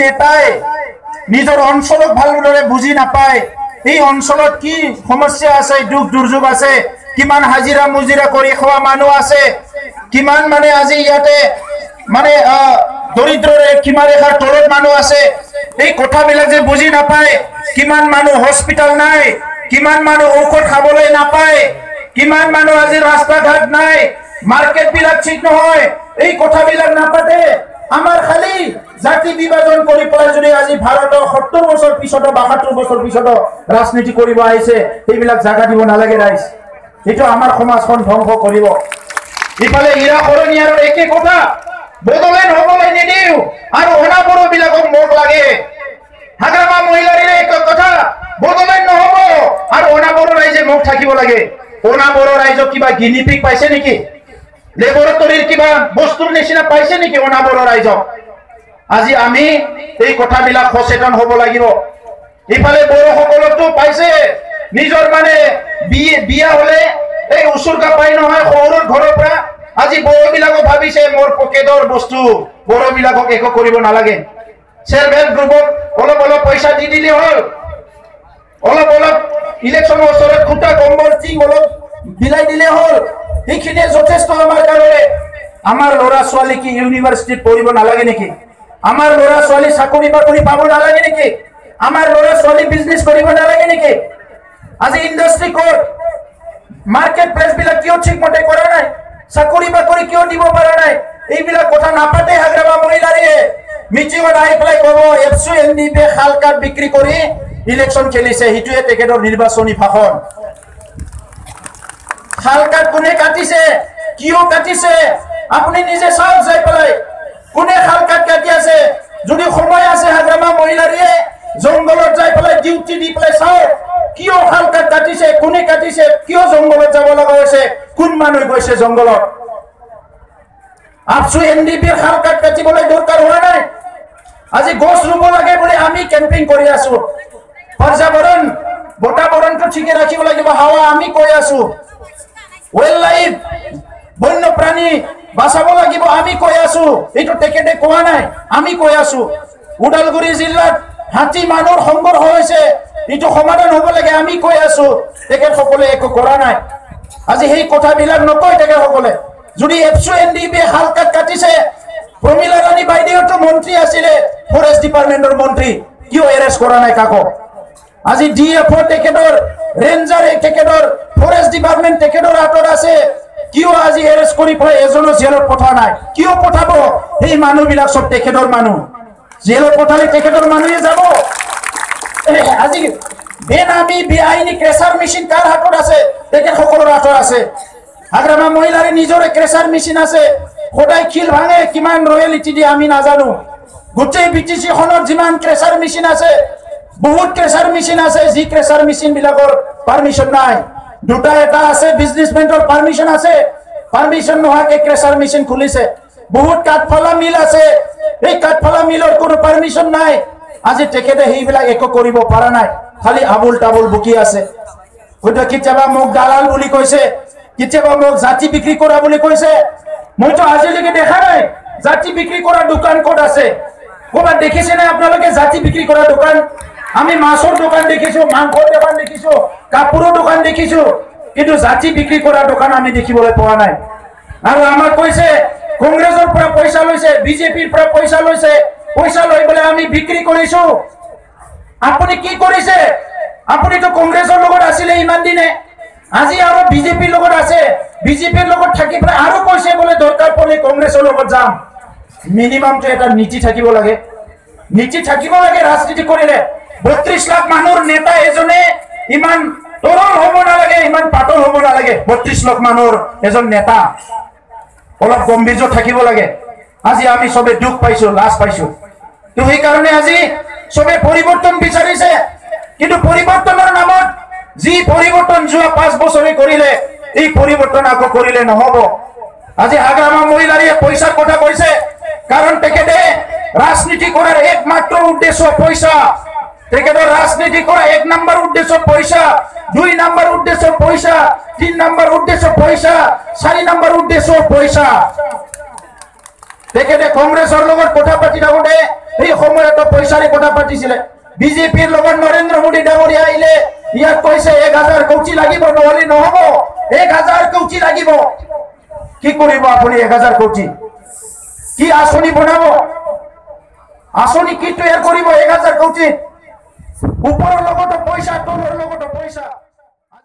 নেতাই নিজৰ অঞ্চলক ভালদৰে বুজি নাপায় এই অঞ্চলত কি সমস্যা আছে দুখ দুৰ্যোগ আছে কিমান হাজিৰা মুজিৰা কৰি খোৱা মানুহ আছে কিমান মানে আজি ইয়াতে মানে দৰিদ্ৰৰ সীমাৰেখাৰ তলত মানুহ আছে এই কথাবিলাক যে বুজি নাপায় কিমান মানুহ হস্পিটাল নাই কিমান মানুহ ঔষধ খাবলৈ নাপায় কিমান মানুহ আজি ৰাস্তা ঘাট নাই মাৰ্কেট বিলাক ঠিক নহয় এই কথাবিলাক নাপাতে আমাৰ খালি জাতি বিভাজন কৰি পেলাই যদি আজি ভাৰতৰ 70 বছৰ পিছত 72 বছৰ পিছত ৰাজনীতি কৰিব আহিছে এইবিলাক জাগা দিব নালাগে ৰাইজ এটো আমাৰ সমাজখন ধ্বংস কৰিব ইফালে ইৰা কৰনিয়াৰ একে কথা বদলেন হ'বলৈ নিদিও আৰু অনাবৰো বিলাকক মোক লাগে হাগ্ৰামা মহিলাৰ এক কথা বদলেন নহব আৰু অনাবৰো ৰাইজে মোক থাকিব লাগে অনাবৰো ৰাইজক কিবা গিনিপিক পাইছে নেকি লেবৰেটৰীৰ কিবা বস্তুৰ নিচিনা পাইছে নেকি অনাবৰো ৰাইজক আজি আমি এই কথাবিলাক সচেতন হ'ব লাগিব ইফালে বড় সকলকটো পাইছে নিজৰ মানে বিয়া হলে এই উসুৰকা পাই নহয় সৰুৰ ঘৰৰ পৰা আজি বড় বিলাকো ভাবিছে মোৰ পকেটৰ বস্তু বড় বিলাকক একো কৰিব নালাগে সেলফ হেল্প গ্ৰুপক অলপ অলপ পইচা দি দিলে হ'ল অলপ অলপ ইলেকশ্যনৰ ওচৰত খুঁটা কম্বল টিং অলপ বিলাই দিলে হ'ল এইখিনিয়ে যথেষ্ট আমাৰ কাৰণে আমাৰ ল'ৰা ছোৱালী কি ইউনিভাৰ্চিটিত পঢ়িব নালাগে নেকি আমাৰ ল'ৰা ছোৱালী চাকৰি বাকৰি পাব নালাগে নেকি আমাৰ ল'ৰা ছোৱালী বিজনেছ কৰিব নালাগে নেকি আজি ইণ্ডাষ্ট্ৰি কোড মাৰ্কেট প্লেস বিলাক কিয় ঠিকমতে কৰা নাই চাকৰি বাকৰি কিয় দিব পৰা নাই এইবিলাক কথা নাপাতে হাগ্ৰামা মহিলাৰে মিটিঙত আহি পেলাই ক'ব এফচু এনডিপি খাল কাট বিক্ৰী কৰি ইলেকশ্যন খেলিছে হিটুৱে তেখেতৰ নিৰ্বাচনী ভাষণ খাল কাট কোনে কাটিছে কিয় কাটিছে আপুনি নিজে চাওক যাই পেলাই কোনে খাল কাট কাটি আছে যদি সময় আছে হাগ্ৰামা মহিলাৰে জংগলত যাই পেলাই ডিউটি দি পেলাই চাওক কিয় খাল কাট কাটিছে কোনে কাটিছে কিয় জংগলত যাব লগা হৈছে কোন মানুহ গৈছে জংগলত আপসু এনডিপিৰ খাল কাট কাটিবলৈ দৰকাৰ হোৱা নাই আজি গছ ৰুব লাগে বুলি আমি কেম্পিং কৰি আছো পৰ্যাবৰণ বতাবৰণটো ঠিকে ৰাখিব লাগিব হাৱা আমি কৈ আছো ওয়েল লাইফ বন্য প্ৰাণী বাঁচাব লাগিব আমি কৈ আছো এইটো তেখেতে কোৱা নাই আমি কৈ আছো উদালগুৰি জিলাত হাতী মানুহৰ সংঘৰ্ষ হৈছে এইটো সমাধান হ'ব লাগে আমি কৈ আছো তেখেতসকলে একো কৰা নাই আজি সেই কথাবিলাক নকয় তেখেতসকলে যদি এফচু এনডিপি খাল কাট কাটিছে প্ৰমিলা ৰাণী বাইদেউটো মন্ত্ৰী আছিলে ফৰেষ্ট ডিপাৰ্টমেন্টৰ মন্ত্ৰী কিয় এৰেষ্ট কৰা নাই কাকো আজি ডিএফও তেখেতৰ ৰেঞ্জাৰ তেখেতৰ ফৰেষ্ট ডিপাৰ্টমেন্ট তেখেতৰ হাতত আছে কিয় আজি এৰেষ্ট কৰি পেলাই এজনো জেলত পঠা নাই কিয় পঠাব এই মানুহবিলাক সব তেখেতৰ মানুহ জেলত পঠালে তেখেতৰ মানুহে যাব আজি বেনামী বেআইনী ক্ৰেচাৰ মেচিন কাৰ হাতত আছে তেখেতসকলৰ হাতত আছে হাগ্ৰামা মহিলাৰে নিজৰে ক্ৰেচাৰ মেচিন আছে সদায় খিল ভাঙে কিমান ৰয়েলিটি দিয়ে আমি নাজানো গোটেই বিটিসি খনত যিমান ক্ৰেচাৰ মেচিন আছে বহুত ক্ৰেচাৰ মেচিন আছে যি ক্ৰেচাৰ মেচিন বিলাকৰ পাৰমিশন নাই দুটা এটা আছে বিজনেসমেন্টৰ পাৰমিশন আছে পাৰমিশন নোহাকে ক্ৰেচাৰ মেচিন খুলিছে বহুত কাঠফলা মিল আছে এই কাঠফলা মিলৰ কোনো পাৰমিশন নাই আজি তেখেতে সেইবিলাক একো কৰিব পৰা নাই খালি আবুল টাবুল বুকি আছে হয়তো কেতিয়াবা মোক দালাল বুলি কৈছে কেতিয়াবা মোক জাতি বিক্ৰী কৰা বুলি কৈছে মইতো আজিলৈকে দেখা নাই জাতি বিক্ৰী কৰা দোকান ক'ত আছে ক'বাত দেখিছে নে আপোনালোকে জাতি বিক্ৰী কৰা দোকান আমি মাছৰ দোকান দেখিছো মাংসৰ দোকান দেখিছো কাপোৰৰ দোকান দেখিছো কিন্তু জাতি বিক্ৰী কৰা দোকান আমি দেখিবলৈ পোৱা নাই আৰু আমাক কৈছে কংগ্ৰেছৰ পৰা পইচা লৈছে বিজেপিৰ পৰা পইচা লৈছে পইচা লৈ বলে আমি বিক্ৰী কৰিছো আপুনি কি কৰিছে আপুনিতো কংগ্ৰেছৰ লগত আছিলে ইমান দিনে আজি আৰু বিজেপিৰ লগত আছে বিজেপিৰ লগত থাকি পেলাই আৰু কৈছে বলে দৰকাৰ পৰে কংগ্ৰেছৰ লগত যাম মিনিমামটো এটা নীতি থাকিব লাগে ৰাজনীতি কৰিলে 32 লাখ মানুহৰ নেতা এজনে ইমান তৰল হ'ব নালাগে ইমান পাতল হ'ব নালাগে 32 লাখ মানুহৰ এজন নেতা অলপ গম্ভীৰ্য থাকিব লাগে আজি আমি সবে দুখ পাইছো লাজ পাইছো তো সেই কাৰণে আজি সবে পৰিৱৰ্তন বিচাৰিছে কিন্তু পৰিৱৰ্তনৰ নামত যি পৰিৱৰ্তন যোৱা 5 বছৰে কৰিলে এই পৰিৱৰ্তন আকৌ কৰিলে নহব আজি হাগ্ৰামা মহিলাৰে পইচাৰ কথা কৈছে কাৰণ তেখেতে ৰাজনীতি কৰাৰ একমাত্ৰ উদ্দেশ্য পইচা তেখেতৰ ৰাজনীতি কৰা 1 নম্বৰ উদ্দেশ্য পইচা 2 নম্বৰ উদ্দেশ্য পইচা 3 নম্বৰ উদ্দেশ্য পইচা 4 নম্বৰ উদ্দেশ্য পইচা তেখেতে কংগ্ৰেছৰ লগত কথা পাতি থাকোতে এই সময়ত পইচাৰে কথা পাতিছিলে বিজেপিৰ লগত নৰেন্দ্ৰ মোদী ডাঙৰীয়া আহিলে ইয়াক কৈছে 1000 কোটি লাগিব নহলে নহব 1000 কোটি লাগিব কি কৰিব আপুনি 1000 কোটি কি আঁচনি বনাব আঁচনি কি তৈয়াৰ কৰিব 1000 কোটি ওপৰৰ লগত পইচা তলৰ লগত পইচা